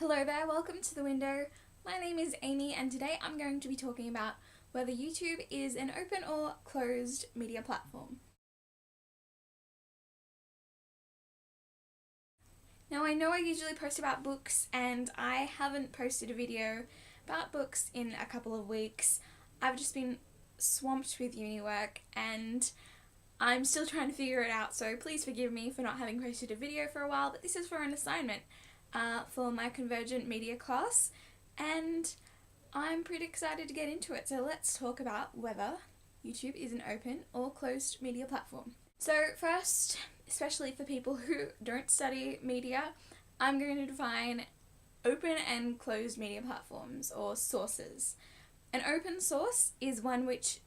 Hello there, welcome to The Window. My name is Amy and today I'm going to be talking about whether YouTube is an open or closed media platform. Now I know I usually post about books and I haven't posted a video about books in a couple of weeks. I've just been swamped with uni work and I'm still trying to figure it out, so please forgive me for not having posted a video for a while, but this is for an assignment for my Convergent media class and I'm pretty excited to get into it. So let's talk about whether YouTube is an open or closed media platform. So first, especially for people who don't study media, I'm going to define open and closed media platforms or sources. An open source is one which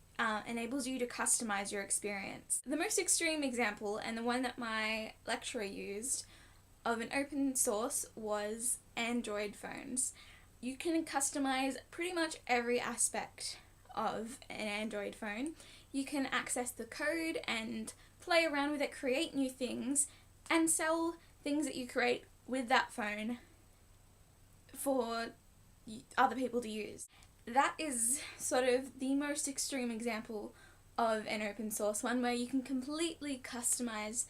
enables you to customize your experience. The most extreme example, and the one that my lecturer used, of an open source was Android phones. You can customize pretty much every aspect of an Android phone. You can access the code and play around with it, create new things, and sell things that you create with that phone for other people to use. That is sort of the most extreme example of an open source one, where you can completely customize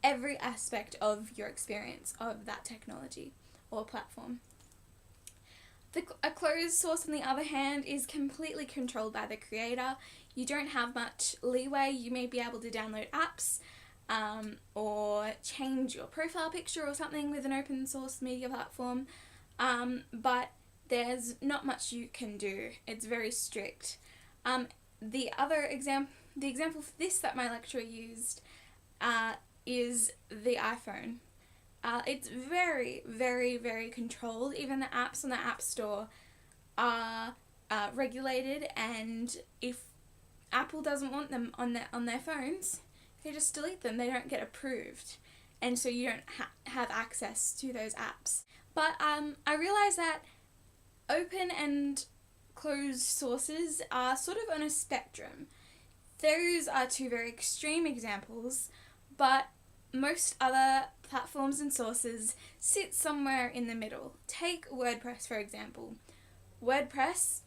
every aspect of your experience of that technology or platform. A closed source, on the other hand, is completely controlled by the creator. You don't have much leeway. You may be able to download apps or change your profile picture or something with an open source media platform, but there's not much you can do. It's very strict. The example for this that my lecturer used is the iPhone. It's very, very, very controlled. Even the apps on the App Store are regulated, and if Apple doesn't want them on their phones, they just delete them. They don't get approved, and so you don't have access to those apps. But I realize that open and closed sources are sort of on a spectrum. Those are two very extreme examples, but most other platforms and sources sit somewhere in the middle. Take WordPress, for example. WordPress,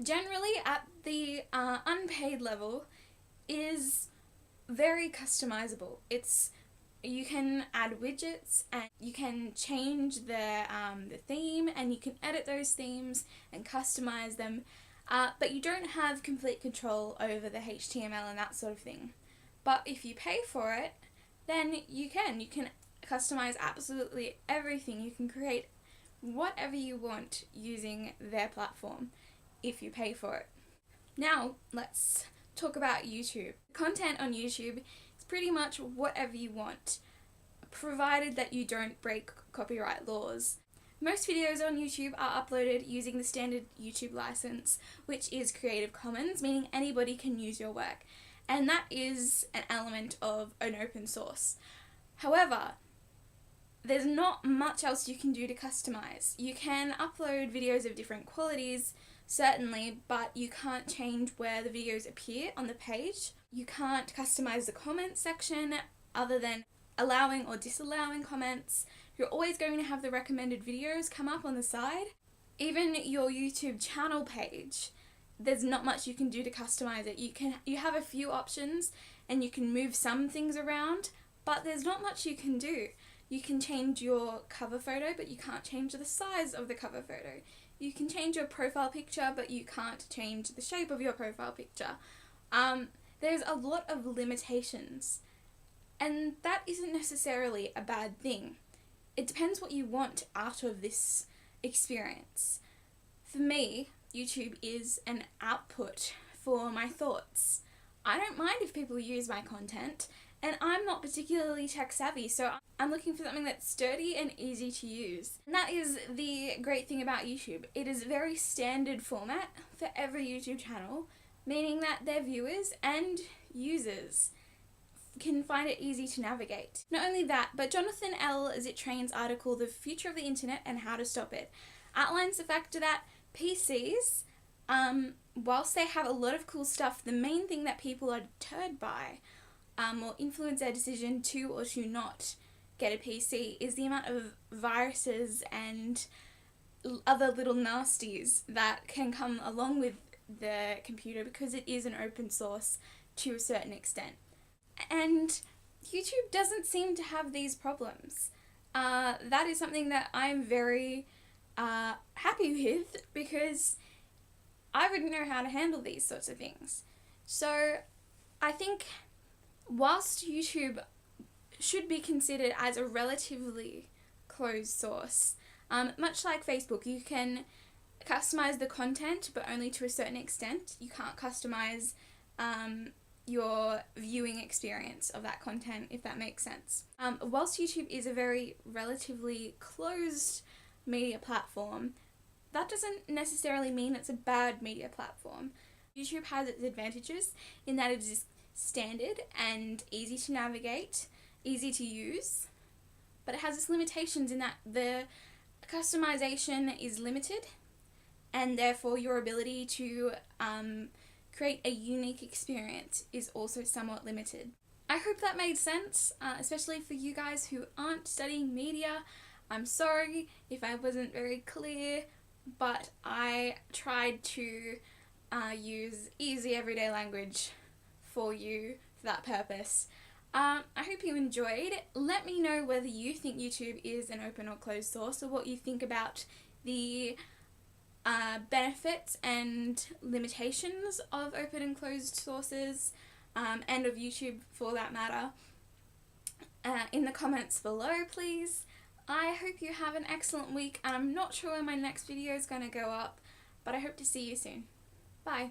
generally at the unpaid level, is very customizable. You can add widgets and you can change the theme, and you can edit those themes and customize them, but you don't have complete control over the HTML and that sort of thing. But if you pay for it, then you can customize absolutely everything. You can create whatever you want using their platform if you pay for it. Now let's talk about YouTube. Content on YouTube is pretty much whatever you want, provided that you don't break copyright laws. Most videos on YouTube are uploaded using the standard YouTube license, which is Creative Commons, meaning anybody can use your work. And that is an element of an open source. However, there's not much else you can do to customize. You can upload videos of different qualities, certainly, but you can't change where the videos appear on the page. You can't customize the comments section other than allowing or disallowing comments. You're always going to have the recommended videos come up on the side. Even your YouTube channel page, there's not much you can do to customize it. You have a few options and you can move some things around, but there's not much you can do. You can change your cover photo, but you can't change the size of the cover photo. You can change your profile picture, but you can't change the shape of your profile picture. There's a lot of limitations, and that isn't necessarily a bad thing. It depends what you want out of this experience. For me, YouTube is an output for my thoughts. I don't mind if people use my content, and I'm not particularly tech savvy, so I'm looking for something that's sturdy and easy to use. And that is the great thing about YouTube. It is a very standard format for every YouTube channel, meaning that their viewers and users can find it easy to navigate. Not only that, but Jonathan L. Zittrain's article, The Future of the Internet and How to Stop It, outlines the fact that PCs, whilst they have a lot of cool stuff, the main thing that people are deterred by or influence their decision to or to not get a PC is the amount of viruses and other little nasties that can come along with the computer because it is an open source to a certain extent. And YouTube doesn't seem to have these problems. That is something that I'm very happy with, because I wouldn't know how to handle these sorts of things. So I think whilst YouTube should be considered as a relatively closed source, much like Facebook, you can customize the content but only to a certain extent. You can't customize your viewing experience of that content, if that makes sense. Whilst YouTube is a very relatively closed media platform, that doesn't necessarily mean it's a bad media platform. YouTube has its advantages in that it is standard and easy to navigate, easy to use, but it has its limitations in that the customization is limited, and therefore your ability to create a unique experience is also somewhat limited. I hope that made sense, especially for you guys who aren't studying media. I'm sorry if I wasn't very clear, but I tried to use easy everyday language for you for that purpose. I hope you enjoyed. Let me know whether you think YouTube is an open or closed source, or what you think about the benefits and limitations of open and closed sources, and of YouTube for that matter, in the comments below, please. I hope you have an excellent week, and I'm not sure when my next video is going to go up, but I hope to see you soon. Bye.